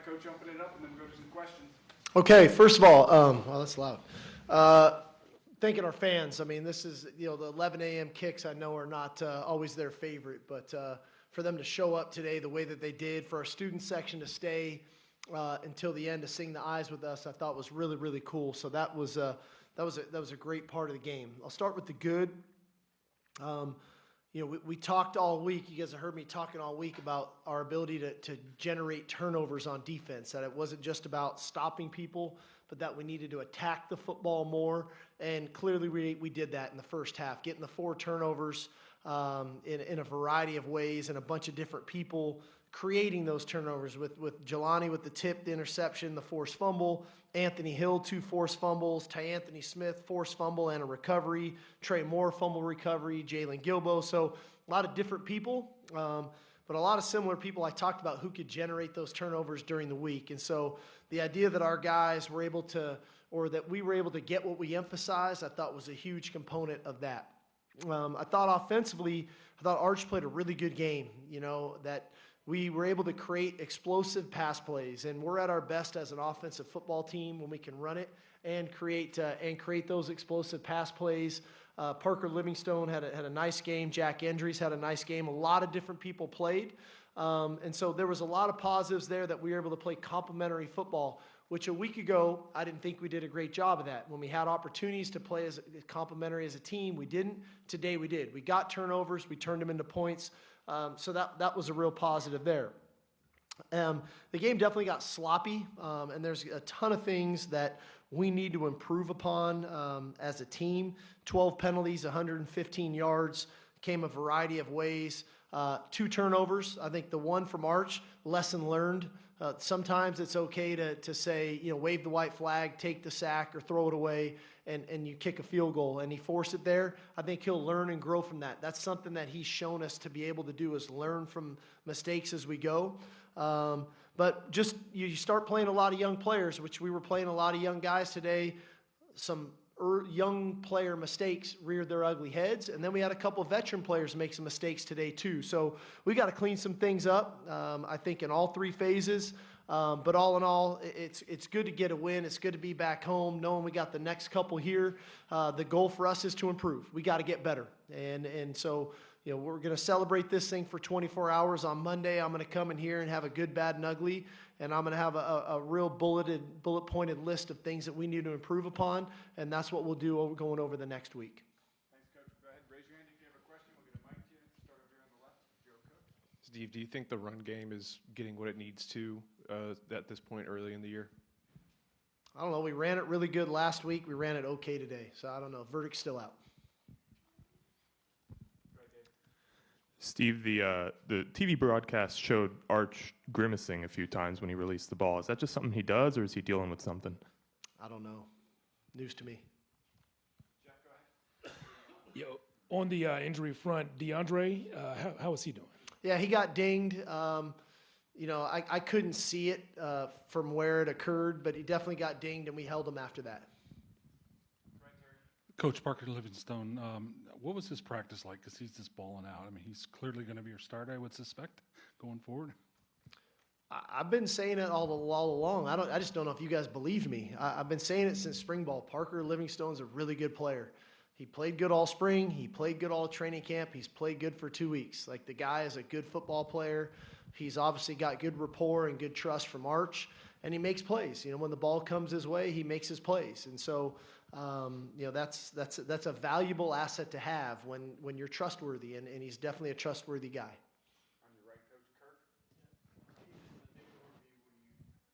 right, Coach, open it up, and then we'll go to some questions. Okay, first of all, well, that's loud. Thanking our fans. I mean, this is, the 11 a.m. kicks I know are not always their favorite, but for them to show up today the way that they did, for our student section to stay until the end to sing the eyes with us, I thought was really, really cool. So that was a great part of the game. I'll start with the good. We talked all week. You guys have heard me talking all week about our ability to generate turnovers on defense, that it wasn't just about stopping people, but that we needed to attack the football more. And clearly we did that in the first half, getting the 4 turnovers in a variety of ways, and a bunch of different people creating those turnovers with Jelani with the tip, the interception, the forced fumble, Anthony Hill, 2 forced fumbles, Anthony Smith, forced fumble and a recovery, Trey Moore, fumble recovery, Jalen Gilbo. So a lot of different people, but a lot of similar people I talked about who could generate those turnovers during the week. And so the idea that our guys were able to, or that we were able to get what we emphasized, I thought was a huge component of that. I thought offensively, Arch played a really good game, that we were able to create explosive pass plays, and we're at our best as an offensive football team when we can run it and create those explosive pass plays. Parker Livingstone had a nice game. Jack Endries had a nice game. A lot of different people played, and so there was a lot of positives there that we were able to play complementary football, which a week ago I didn't think we did a great job of that. When we had opportunities to play as complementary as a team, we didn't. Today we did. We got turnovers. We turned them into points. So that was a real positive there. The game definitely got sloppy, and there's a ton of things that we need to improve upon as a team. 12 penalties, 115 yards, came a variety of ways. 2 turnovers. I think the one from Arch, lesson learned. Sometimes it's okay to say, wave the white flag, take the sack, or throw it away, and you kick a field goal, and he forced it there. I think he'll learn and grow from that. That's something that he's shown us to be able to do, is learn from mistakes as we go. But just you start playing a lot of young players, which we were playing a lot of young guys today. Some young player mistakes reared their ugly heads, and then we had a couple of veteran players make some mistakes today too. So we got to clean some things up, I think, in all 3 phases. But all in all, it's good to get a win. It's good to be back home, knowing we got the next couple here. The goal for us is to improve. We got to get better, and so we're going to celebrate this thing for 24 hours. On Monday, I'm going to come in here and have a good, bad, and ugly, and I'm going to have a real bullet-pointed list of things that we need to improve upon, and that's what we'll do going over the next week. Thanks, Coach. Go ahead, raise your hand if you have a question. We'll get a mic to you. Start over here on the left. Joe Cook. Steve, do you think the run game is getting what it needs to at this point early in the year? I don't know. We ran it really good last week. We ran it okay today, so I don't know. Verdict's still out. Steve, the TV broadcast showed Arch grimacing a few times when he released the ball. Is that just something he does, or is he dealing with something? I don't know. News to me. Jeff, go ahead. On the injury front, DeAndre, how is he doing? Yeah, he got dinged. I couldn't see it from where it occurred, but he definitely got dinged, and we held him after that. Coach Parker Livingstone, what was his practice like? Because he's just balling out. I mean, he's clearly going to be your starter, I would suspect, going forward. I've been saying it all along. I just don't know if you guys believe me. I've been saying it since spring ball. Parker Livingstone's a really good player. He played good all spring. He played good all training camp. He's played good for 2 weeks. Like, the guy is a good football player. He's obviously got good rapport and good trust from Arch, and he makes plays. When the ball comes his way, he makes his plays. And so, that's a valuable asset to have when you're trustworthy, and he's definitely a trustworthy guy. On your right, Coach Kirk.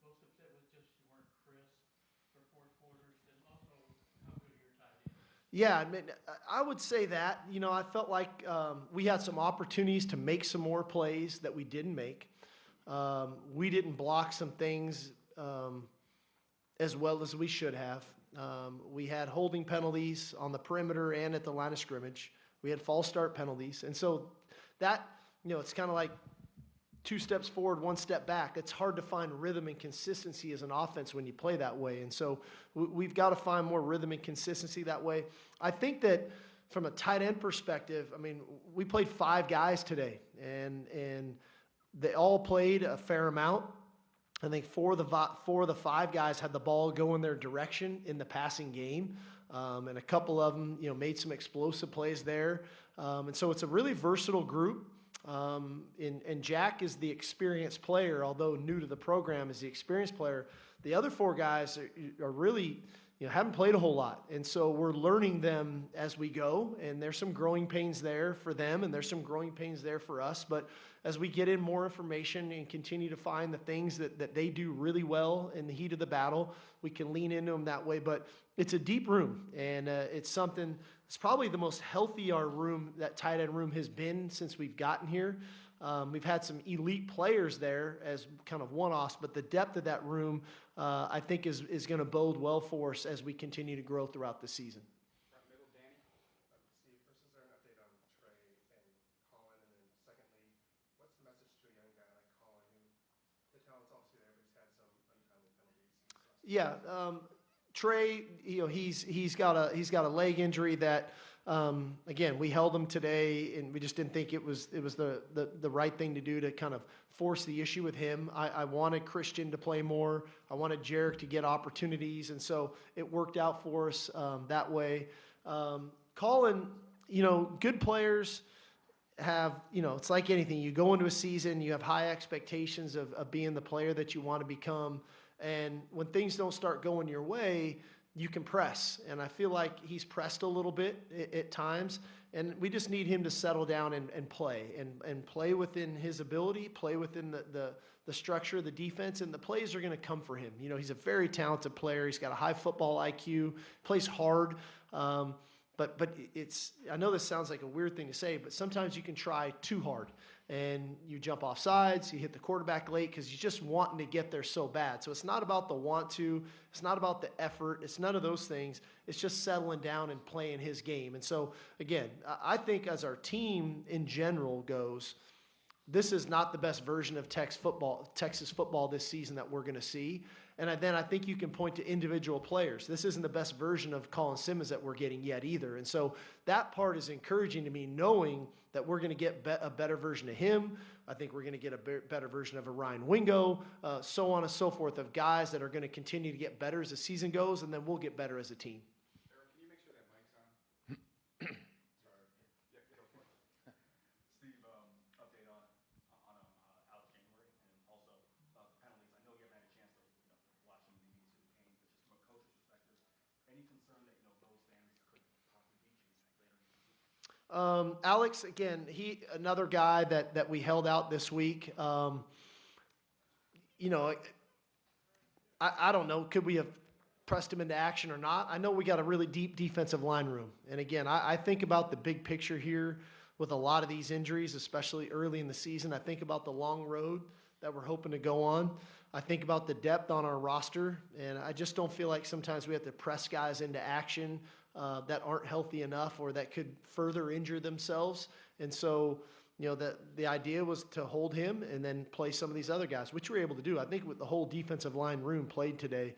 Most upset was just you weren't crisp for 4 quarters, and also how good are your tight ends? Yeah, I mean, I would say that. I felt like we had some opportunities to make some more plays that we didn't make. We didn't block some things as well as we should have. We had holding penalties on the perimeter and at the line of scrimmage. We had false start penalties. And so that, it's kind of like 2 steps forward, 1 step back. It's hard to find rhythm and consistency as an offense when you play that way. And so we've got to find more rhythm and consistency that way. I think that from a tight end perspective, I mean, we played 5 guys today, and they all played a fair amount. I think four of the five guys had the ball go in their direction in the passing game. And a couple of them, made some explosive plays there. And so it's a really versatile group. And Jack is the experienced player, although new to the program is the experienced player. The other four guys are really, haven't played a whole lot. And so we're learning them as we go. And there's some growing pains there for them, and there's some growing pains there for us. But as we get in more information and continue to find the things that they do really well in the heat of the battle, we can lean into them that way. But it's a deep room, and it's something, it's probably the most healthy our room, that tight end room, has been since we've gotten here. We've had some elite players there as kind of one-offs, but the depth of that room, I think, is going to bode well for us as we continue to grow throughout the season. Front middle, Danny. Steve, first, is there an update on Trey and Colin? And then secondly, what's the message to a young guy like Colin, who the talent's obviously there, but he's had some untimely penalties? Yeah, Trey, he's got a leg injury that, again, we held him today, and we just didn't think it was the right thing to do to kind of force the issue with him. I wanted Christian to play more. I wanted Jarek to get opportunities, and so it worked out for us that way. Colin, good players have, it's like anything. You go into a season, you have high expectations of being the player that you want to become. And when things don't start going your way, you can press. And I feel like he's pressed a little bit at times. And we just need him to settle down and play. And play within his ability, play within the structure of the defense. And the plays are going to come for him. He's a very talented player. He's got a high football IQ, plays hard. But I know this sounds like a weird thing to say, but sometimes you can try too hard. And you jump off sides, you hit the quarterback late because you're just wanting to get there so bad. So it's not about the want to, it's not about the effort, it's none of those things. It's just settling down and playing his game. And so, again, I think as our team in general goes, this is not the best version of Texas football this season that we're going to see. And then I think you can point to individual players. This isn't the best version of Colin Simmons that we're getting yet either. And so that part is encouraging to me, knowing that we're going to get a better version of him. I think we're going to get a better version of a Ryan Wingo, so on and so forth, of guys that are going to continue to get better as the season goes, and then we'll get better as a team. Eric, can you make sure that mic's on? Sorry. Yeah, go for it. Steve, update on Alex January and also about the penalties. I know you haven't had a chance to watch them in these games, but just from a coach's perspective, any concern that those things could possibly beat you later in the season? Alex, again, another guy that we held out this week. I don't know, could we have pressed him into action or not? I know we got a really deep defensive line room. And again, I think about the big picture here with a lot of these injuries, especially early in the season. I think about the long road that we're hoping to go on. I think about the depth on our roster, and I just don't feel like sometimes we have to press guys into action that aren't healthy enough or that could further injure themselves. And so, the idea was to hold him and then play some of these other guys, which we were able to do. I think with the whole defensive line room played today,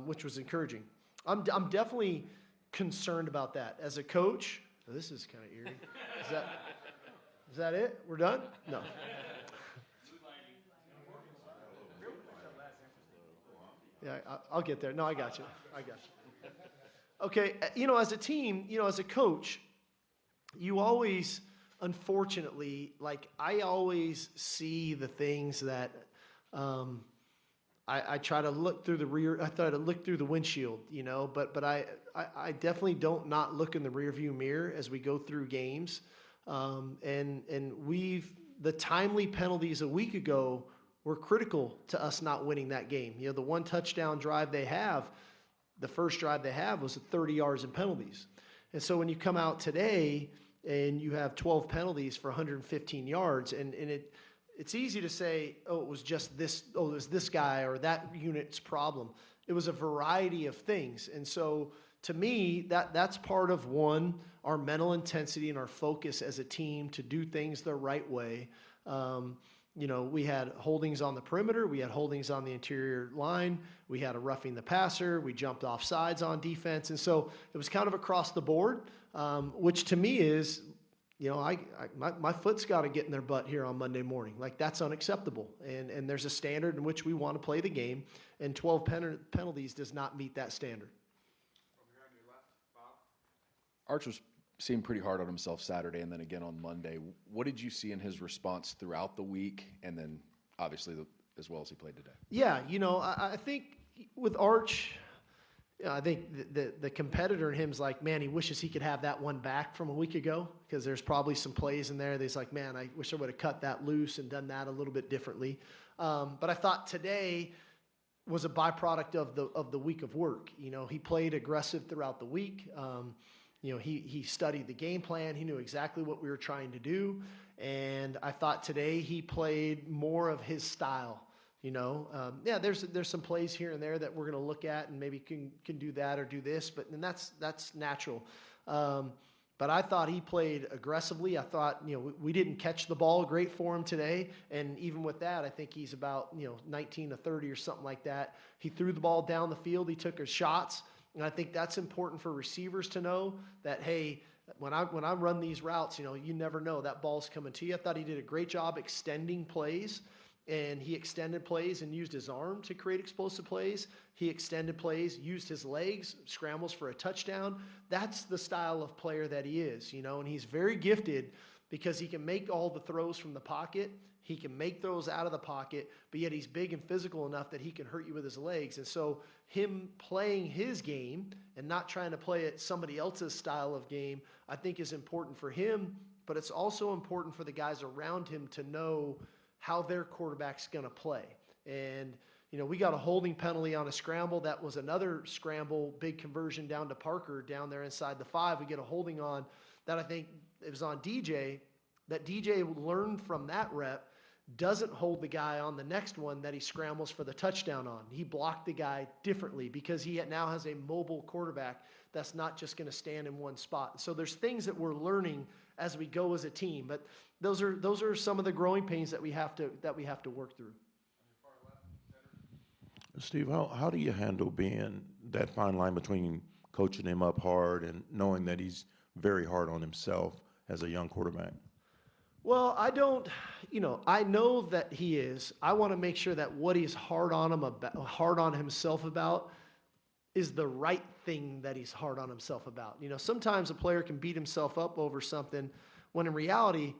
which was encouraging. I'm definitely concerned about that. As a coach, this is kind of eerie. Is that it? We're done? No. Yeah, I'll get there. No, I got you. Okay, as a team, as a coach, you always, unfortunately, I always see the things that I try to look through the rear. I try to look through the windshield, but I definitely don't not look in the rearview mirror as we go through games. And the timely penalties a week ago were critical to us not winning that game. The one touchdown drive they have, the first drive they have was 30 yards in penalties. And so when you come out today and you have 12 penalties for 115 yards, and it's easy to say, it was just this, it was this guy or that unit's problem. It was a variety of things. And so to me, that's part of our mental intensity and our focus as a team to do things the right way. We had holdings on the perimeter. We had holdings on the interior line. We had a roughing the passer. We jumped off sides on defense. And so it was kind of across the board, which to me is, my foot's got to get in their butt here on Monday morning. Like, that's unacceptable. And there's a standard in which we want to play the game, and 12 penalties does not meet that standard. Over here on your left, Bob. Archer seemed pretty hard on himself Saturday and then again on Monday. What did you see in his response throughout the week and then obviously as well as he played today? Yeah, I think with Arch, I think the competitor in him is like, man, he wishes he could have that one back from a week ago, because there's probably some plays in there that he's like, man, I wish I would have cut that loose and done that a little bit differently. But I thought today was a byproduct of the week of work. He played aggressive throughout the week. He studied the game plan. He knew exactly what we were trying to do. And I thought today he played more of his style. There's some plays here and there that we're going to look at and maybe can do that or do this, but then that's natural. But I thought he played aggressively. I thought, we didn't catch the ball great for him today. And even with that, I think he's about, 19 to 30 or something like that. He threw the ball down the field. He took his shots. And I think that's important for receivers to know that, hey, when I run these routes, you never know that ball's coming to you. I thought he did a great job extending plays. And he extended plays and used his arm to create explosive plays. He extended plays, used his legs, scrambles for a touchdown. That's the style of player that he is, and he's very gifted because he can make all the throws from the pocket. He can make throws out of the pocket, but yet he's big and physical enough that he can hurt you with his legs. And so him playing his game and not trying to play it somebody else's style of game, I think is important for him, but it's also important for the guys around him to know how their quarterback's going to play. And, we got a holding penalty on a scramble. That was another scramble, big conversion down to Parker down there inside the 5. We get a holding on that. I think it was on DJ, that DJ learned from that rep, doesn't hold the guy on the next one that he scrambles for the touchdown on. He blocked the guy differently because he now has a mobile quarterback that's not just going to stand in one spot. So there's things that we're learning as we go as a team, but those are some of the growing pains that we have to work through. On your far left, center. Steve, how do you handle being that fine line between coaching him up hard and knowing that he's very hard on himself as a young quarterback? Well, I know that he is. I want to make sure that what he's hard on himself about is the right thing that he's hard on himself about. Sometimes a player can beat himself up over something when in reality,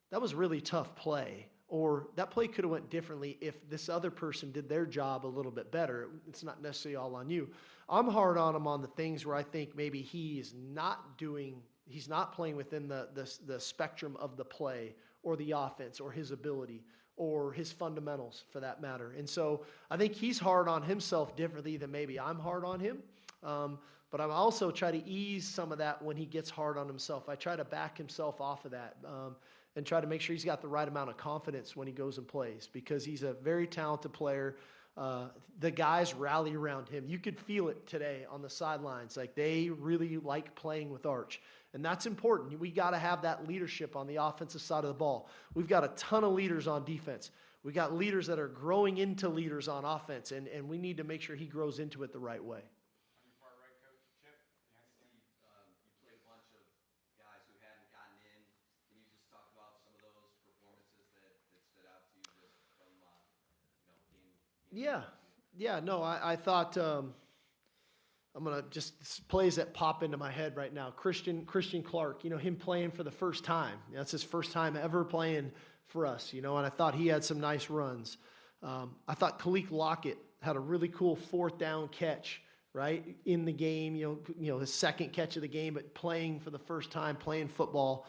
that was a really tough play, or that play could have went differently if this other person did their job a little bit better. It's not necessarily all on you. I'm hard on him on the things where I think maybe he's not playing within the spectrum of the play or the offense or his ability or his fundamentals for that matter. And so I think he's hard on himself differently than maybe I'm hard on him. But I'm also try to ease some of that when he gets hard on himself. I try to back himself off of that and try to make sure he's got the right amount of confidence when he goes and plays, because he's a very talented player. The guys rally around him. You could feel it today on the sidelines. Like, they really like playing with Arch. And that's important. We got to have that leadership on the offensive side of the ball. We've got a ton of leaders on defense. We got leaders that are growing into leaders on offense, and we need to make sure he grows into it the right way. On your far right, Coach, Chip. Steve, you played a bunch of guys who hadn't gotten in. Can you just talk about some of those performances that stood out to you just from, game? Yeah. No, I thought I'm going to just plays that pop into my head right now. Christian Clark, him playing for the first time. That's his first time ever playing for us, and I thought he had some nice runs. I thought Khalil Lockett had a really cool 4th down catch, right, in the game, his second catch of the game, but playing for the first time, playing football.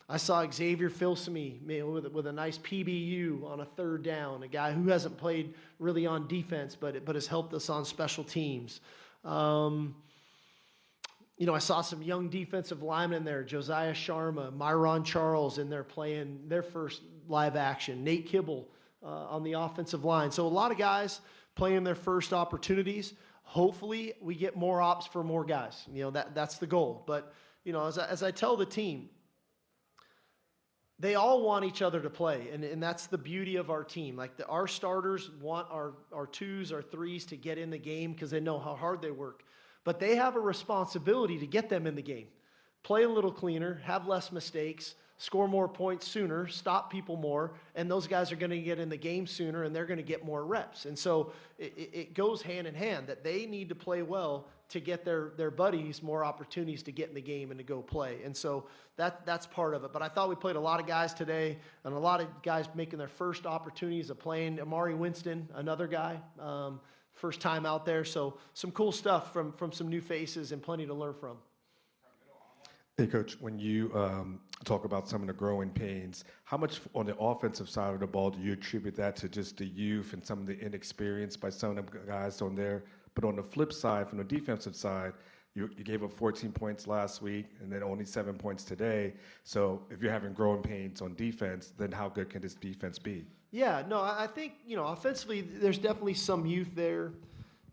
I saw Xavier Filsamy with a nice PBU on a 3rd down, a guy who hasn't played really on defense, but has helped us on special teams. I saw some young defensive linemen in there, Josiah Sharma, Myron Charles in there playing their first live action, Nate Kibble on the offensive line. So a lot of guys playing their first opportunities. Hopefully we get more ops for more guys. That's the goal. But, as I tell the team, they all want each other to play, and that's the beauty of our team. Like, our starters want our 2s, our 3s to get in the game because they know how hard they work. But they have a responsibility to get them in the game. play a little cleaner, have less mistakes, score more points sooner, stop people more, and those guys are going to get in the game sooner, and they're going to get more reps. And so it goes hand in hand that they need to play well to get their buddies more opportunities to get in the game and to go play. And so that's part of it. But I thought we played a lot of guys today, and a lot of guys making their first opportunities of playing. Amari Winston, another guy, first time out there. So some cool stuff from some new faces and plenty to learn from. Hey, Coach, when you talk about some of the growing pains, how much on the offensive side of the ball do you attribute that to just the youth and some of the inexperience by some of the guys on there? But on the flip side, from the defensive side, you gave up 14 points last week and then only 7 points today. So if you're having growing pains on defense, then how good can this defense be? Yeah, no, I think, offensively, there's definitely some youth there.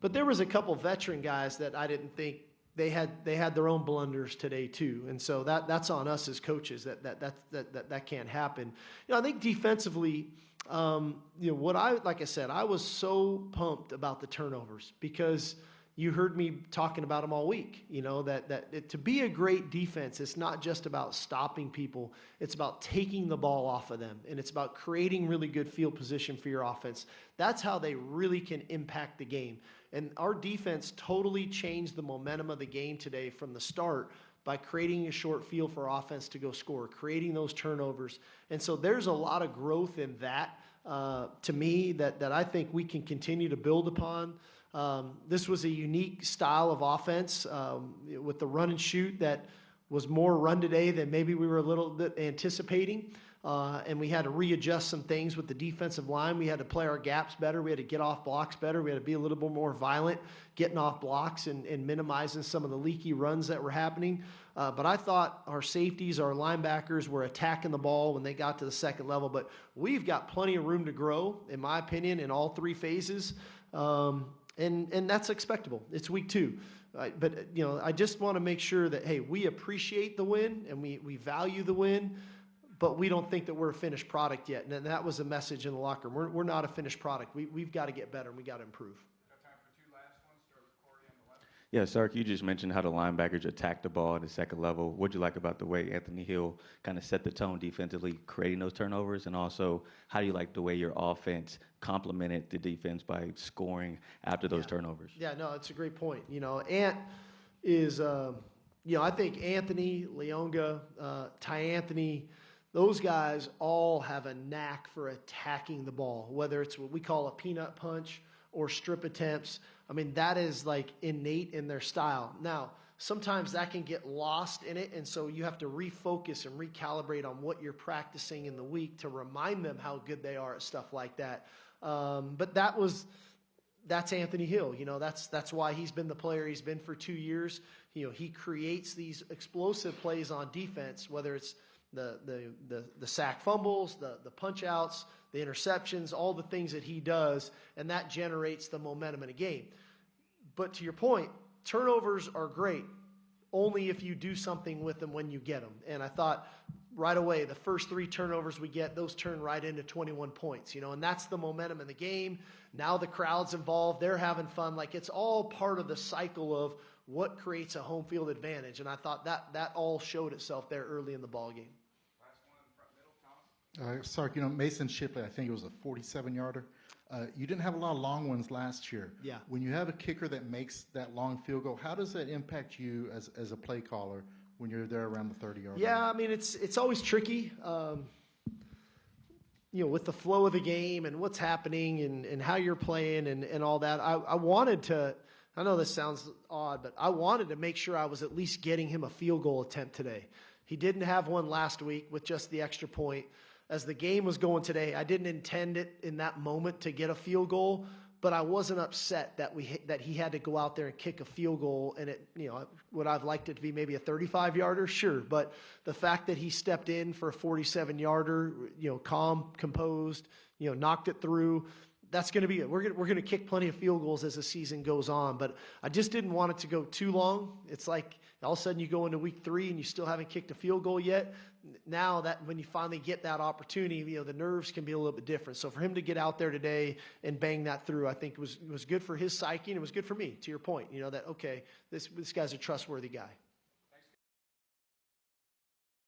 But there was a couple veteran guys that I didn't think they had their own blunders today too, and so that's on us as coaches that can't happen. I think defensively, like I said, I was so pumped about the turnovers because you heard me talking about them all week. To be a great defense, it's not just about stopping people; it's about taking the ball off of them, and it's about creating really good field position for your offense. That's how they really can impact the game. And our defense totally changed the momentum of the game today from the start by creating a short field for offense to go score, creating those turnovers. And so there's a lot of growth in that, to me, that I think we can continue to build upon. This was a unique style of offense with the run and shoot that was more run today than maybe we were a little bit anticipating. And we had to readjust some things with the defensive line. We had to play our gaps better. We had to get off blocks better. We had to be a little bit more violent, getting off blocks and minimizing some of the leaky runs that were happening. But I thought our safeties, our linebackers were attacking the ball when they got to the second level. But we've got plenty of room to grow, in my opinion, in all three phases. And that's expectable. It's week 2. But, I just want to make sure that, hey, we appreciate the win and we value the win. But we don't think that we're a finished product yet. And that was the message in the locker room. We're not a finished product. We've got to get better, and we got to improve. Got time for 2 last ones. Start with Corey on the left. Yeah, Sark, you just mentioned how the linebackers attacked the ball at the second level. What'd you like about the way Anthony Hill kind of set the tone defensively, creating those turnovers? And also, how do you like the way your offense complemented the defense by scoring after those turnovers? Yeah, no, it's a great point. Ant is, I think Anthony, Leonga, Ty Anthony, those guys all have a knack for attacking the ball, whether it's what we call a peanut punch or strip attempts. I mean, that is like innate in their style. Now, sometimes that can get lost in it, and so you have to refocus and recalibrate on what you're practicing in the week to remind them how good they are at stuff like that. But that's Anthony Hill. That's why he's been the player he's been for 2 years. He creates these explosive plays on defense, whether it's the sack fumbles, the punch outs, the interceptions, all the things that he does, and that generates the momentum in a game. But to your point, turnovers are great only if you do something with them when you get them. And I thought right away, the first 3 turnovers we get, those turn right into 21 points, and that's the momentum in the game. Now the crowd's involved, they're having fun. Like, it's all part of the cycle of what creates a home field advantage. And I thought that all showed itself there early in the ball game. Sark, Mason Shipley, I think it was a 47-yarder. You didn't have a lot of long ones last year. Yeah. When you have a kicker that makes that long field goal, how does that impact you as a play caller when you're there around the 30-yard line? Yeah, I mean, it's always tricky, with the flow of the game and what's happening and how you're playing and all that. I wanted to, I know this sounds odd, but I wanted to make sure I was at least getting him a field goal attempt today. He didn't have one last week with just the extra point. As the game was going today, I didn't intend it in that moment to get a field goal, but I wasn't upset that he had to go out there and kick a field goal. And would I've liked it to be maybe a 35-yarder? Sure. But the fact that he stepped in for a 47-yarder, calm, composed, knocked it through, that's going to be it. We're going to kick plenty of field goals as the season goes on, but I just didn't want it to go too long. It's like all of a sudden you go into week 3 and you still haven't kicked a field goal yet. Now that when you finally get that opportunity, the nerves can be a little bit different. So for him to get out there today and bang that through, I think was good for his psyche, and it was good for me, to your point, that, okay, this guy's a trustworthy guy.